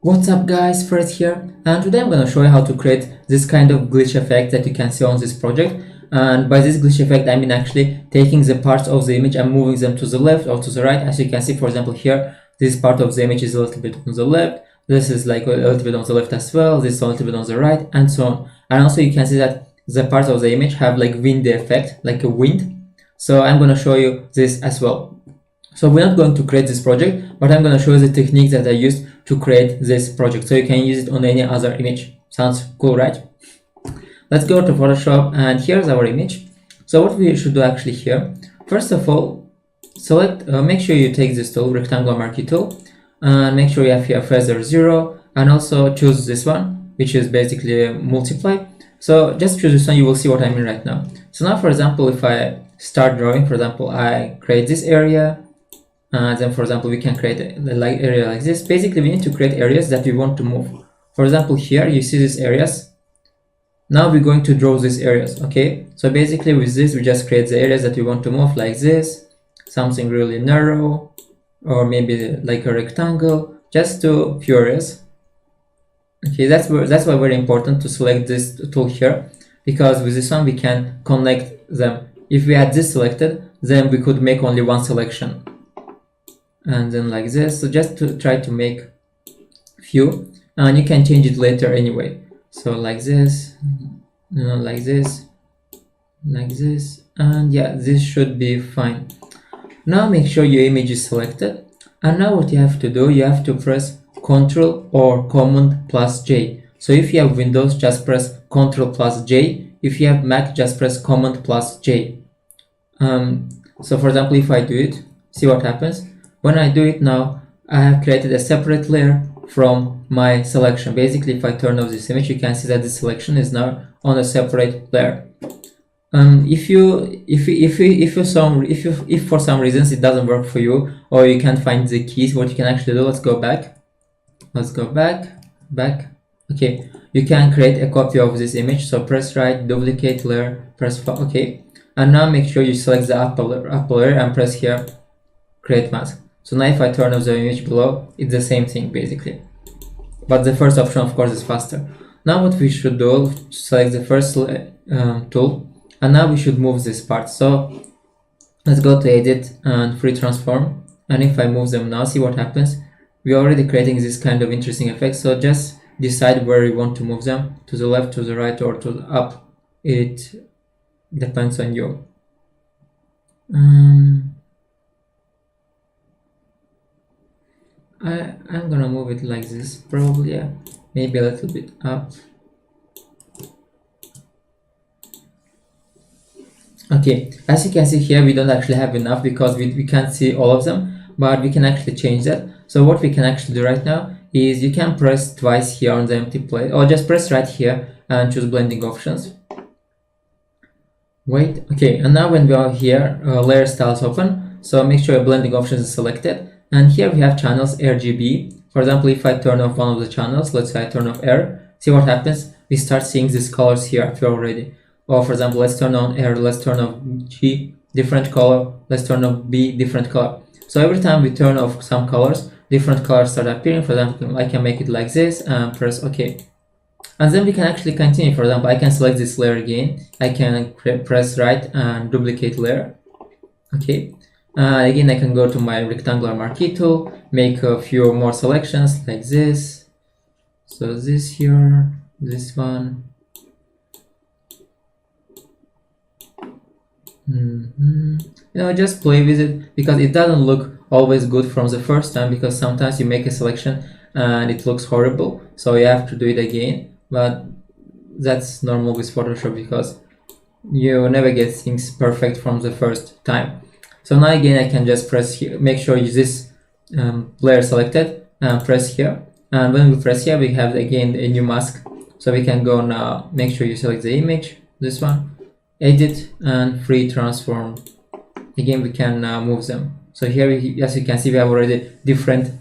What's up guys, Fred here, and today I'm going to show you how to create this kind of glitch effect that you can see on this project. And by this glitch effect I mean actually taking the parts of the image and moving them to the left or to the right. As you can see, for example, here this part of the image is a little bit on the left, this is like a little bit on the left as well, this is a little bit on the right, and so on. And also you can see that the parts of the image have like wind effect, like a wind. So I'm going to show you this as well. So we're not going to create this project, but I'm going to show you the technique that I used to create this project, so you can use it on any other image. Sounds cool, right? Let's go to Photoshop, and here's our image. So what we should do actually here, first of all, select, make sure you take this tool, rectangular marquee tool, and make sure you have here feather 0, and also choose this one, which is basically multiply. So just choose this one, you will see what I mean right now. So now, for example, if I start drawing, for example, I create this area, and then for example we can create a area like this. Basically we need to create areas that we want to move. For example, here you see these areas. Now we're going to draw these areas. Okay, so basically with this we just create the areas that we want to move, like this, something really narrow, or maybe like a rectangle, just to few areas. Okay, that's why very important to select this tool here, because with this one we can connect them. If we had this selected, then we could make only one selection, and then like this. So just to try to make few, and you can change it later anyway. So like this, like this, like this, and yeah, this should be fine. Now make sure your image is selected, and now what you have to do, you have to press Ctrl or Command plus J. So if you have Windows, just press Ctrl plus J. If you have Mac, just press Command plus J. So for example, if I do it, see what happens. When I do it now, I have created a separate layer from my selection. Basically, if I turn off this image, you can see that the selection is now on a separate layer. If for some reasons it doesn't work for you, or you can't find the keys, what you can actually do, let's go back. Let's go back. Okay, you can create a copy of this image. So press right, duplicate layer, press okay, and now make sure you select the upper layer and press here, create mask. So now if I turn off the image below, it's the same thing basically, but the first option of course is faster. Now what we should do, select the first tool, and now we should move this part. So let's go to edit and free transform, and if I move them now, see what happens. We're already creating this kind of interesting effect. So just decide where you want to move them, to the left, to the right, or to the up. It depends on you. I'm gonna move it like this, probably, yeah, maybe a little bit up. Okay, as you can see here, we don't actually have enough because we can't see all of them, but we can actually change that. So what we can actually do right now is you can press twice here on the empty place, or just press right here and choose blending options. Wait, okay, and now when we are here, layer style is open, so make sure your blending options is selected. And here we have channels RGB. For example, if I turn off one of the channels, let's say I turn off R, see what happens. We start seeing these colors here if you're already. Or for example, let's turn on R, let's turn off G, different color, let's turn off B, different color. So every time we turn off some colors, different colors start appearing. For example, I can make it like this and press OK. And then we can actually continue. For example, I can select this layer again. I can press right and duplicate layer. Okay. Again, I can go to my rectangular marquee tool, make a few more selections like this. So this here, this one. You know, just play with it, because it doesn't look always good from the first time, because sometimes you make a selection and it looks horrible, so you have to do it again. But that's normal with Photoshop, because you never get things perfect from the first time. So now again, I can just press here, make sure you this layer selected, and press here. And when we press here, we have again a new mask. So we can go now, make sure you select the image, this one, edit and free transform. Again, we can move them. So here, as you can see, we have already different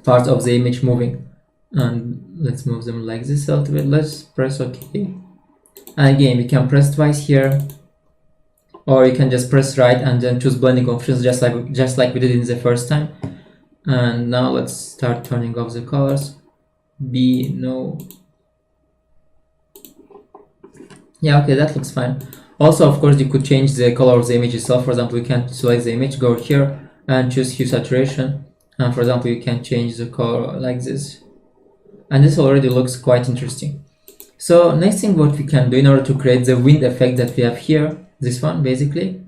parts of the image moving. And let's move them like this a little bit. Let's press OK. And again, we can press twice here, or you can just press right and then choose blending options, just like we did in the first time. And now let's start turning off the colors. B, no. Yeah, okay, that looks fine. Also, of course, you could change the color of the image itself. For example, you can select the image, go here and choose hue saturation. And for example, you can change the color like this. And this already looks quite interesting. So next thing what we can do in order to create the wind effect that we have here, this one basically.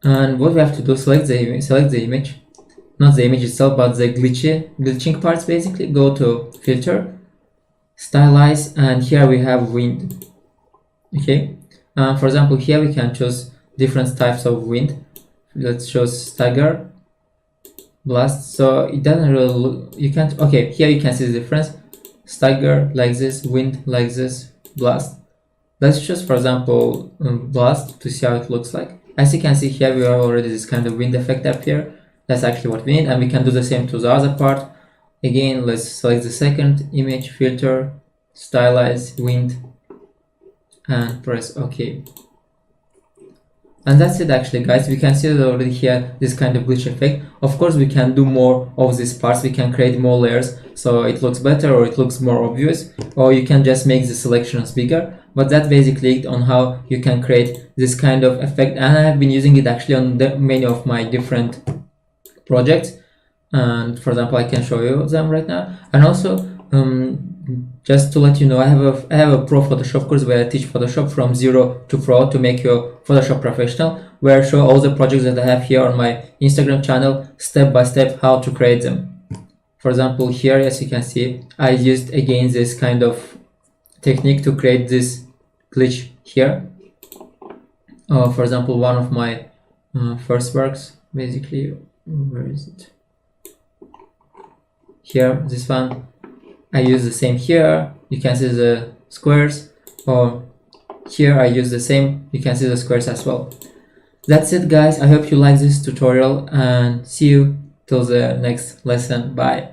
And what we have to do, select the image, not the image itself, but the glitching parts basically. Go to filter, stylize, and here we have wind. Okay, for example, here we can choose different types of wind. Let's choose stagger, blast. So it doesn't really look, you can't, okay, here you can see the difference. Stagger like this, wind like this, blast. Let's choose, for example, blast to see how it looks like. As you can see here, we have already this kind of wind effect up here. That's actually what we need, and we can do the same to the other part. Again, let's select the second image, filter, stylize, wind, and press OK. And that's it actually, guys. We can see that already here this kind of glitch effect. Of course, we can do more of these parts. We can create more layers so it looks better or it looks more obvious, or you can just make the selections bigger. But that's basically it on how you can create this kind of effect, and I have been using it actually on many of my different projects. And for example, I can show you them right now. And also just to let you know, I have a pro Photoshop course where I teach Photoshop from 0 to pro to make your Photoshop professional, where I show all the projects that I have here on my Instagram channel step by step how to create them. For example, here, as you can see, I used again this kind of technique to create this glitch here. For example, one of my first works, basically, where is it? Here, this one, I use the same here. You can see the squares, or here I use the same. You can see the squares as well. That's it, guys. I hope you like this tutorial, and see you till the next lesson. Bye.